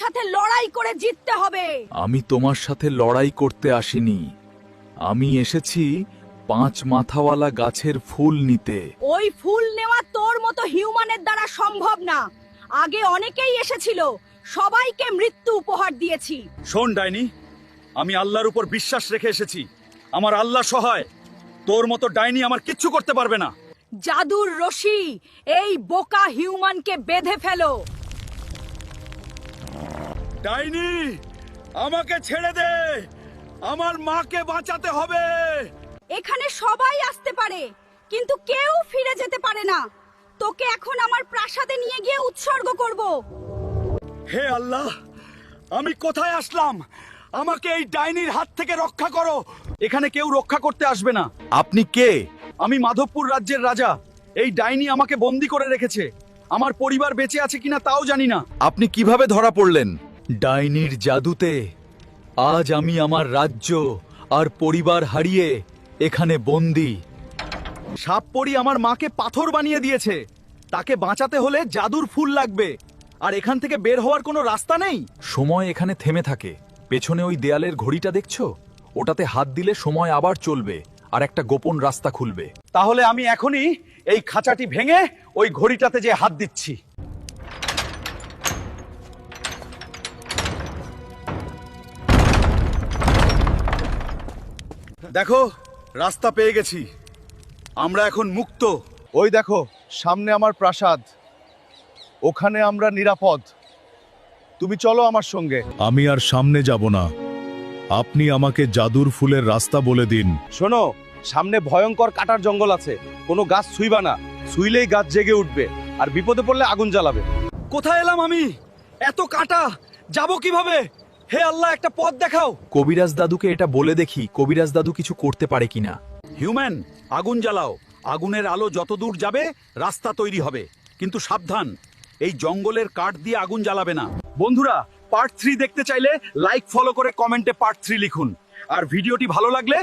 সাথে লড়াই করে জিততে হবে। আমি তোমার সাথে লড়াই করতে আসিনি, আমি এসেছি 5 মাথাওয়ালা গাছের ফুল নিতে। ওই ফুল নেওয়া তোর মতো হিউম্যানের দ্বারা সম্ভব না। আগে অনেকেই এসেছিল, সবাইকে মৃত্যু উপহার দিয়েছি। শোন ডাইনি, আমি আল্লাহর উপর বিশ্বাস রেখে এসেছি, আমার আল্লাহ সহায়। তোর মতো ডাইনি আমার কিচ্ছু করতে পারবে না। জাদুর রশি, এই বোকা হিউম্যানকে বেঁধে ফেলো। ডাইনি, আমাকে ছেড়ে দে, আমার মাকে বাঁচাতে হবে। এখানে সবাই আসতে পারে, কিন্তু কেউ ফিরে যেতে পারে না। তোকে এখন আমার প্রাসাদে নিয়ে গিয়ে উৎসর্গ করব। হে আল্লাহ, আমি কোথায় আসলাম? আমাকে এই ডাইনির হাত থেকে রক্ষা করো। এখানে কেউ রক্ষা করতে আসবে না। আপনি কে? আমি মাধবপুর রাজ্যের রাজা। এই ডাইনি আমাকে বন্দি করে রেখেছে। আমার পরিবার বেঁচে আছে কিনা তাও জানি না। আপনি কিভাবে ধরা পড়লেন? ডাইনির জাদুতে আজ আমি আমার রাজ্য আর পরিবার হারিয়ে এখানে বন্দি। সাপপরি আমার মাকে পাথর বানিয়ে দিয়েছে। তাকে বাঁচাতে হলে জাদুর ফুল লাগবে। আর এখান থেকে বের হওয়ার কোনো রাস্তা নেই। সময় এখানে থেমে থাকে। পেছনে ওই দেয়ালের ঘড়িটা দেখছো? ওটাতে হাত দিলে সময় আবার চলবে আর একটা গোপন রাস্তা খুলবে। তাহলে আমি এখনই এই খাঁচাটি ভেঙে ওই ঘড়িটাতে যে হাত দিচ্ছি। দেখো, রাস্তা পেয়ে গেছি। আমরা এখন মুক্ত। ওই দেখো, সামনে আমার প্রাসাদ, ওখানে আমরা নিরাপদ। তুমি চলো আমার সঙ্গে। আমি আর সামনে যাব না, আপনি আমাকে জাদুর ফুলের রাস্তা বলে দিন। শোনো, সামনে ভয়ঙ্কর কাটার জঙ্গল আছে, কোনো গাছ ছুঁইবা না। ছুঁইলেই গাছ জেগে উঠবে আর বিপদে পড়লে আগুন জ্বালাবে। কোথায় এলাম আমি? এত কাটা, যাব কিভাবে? হে আল্লাহ, একটা পথ দেখাও। কবিরাজ দাদুকে এটা বলে দেখি, কবিরাজ দাদু কিছু করতে পারে কিনা। হিউম্যান, আগুন জ্বালাও। আগুনের আলো যত দূর যাবে রাস্তা তৈরি হবে। কিন্তু সাবধান, এই জঙ্গলের কাঠ দিয়ে আগুন জ্বালাবে না। বন্ধুরা, পার্ট 3 দেখতে চাইলে লাইক ফলো করে কমেন্টে পার্ট 3 লিখুন। আর ভিডিওটি ভালো লাগলে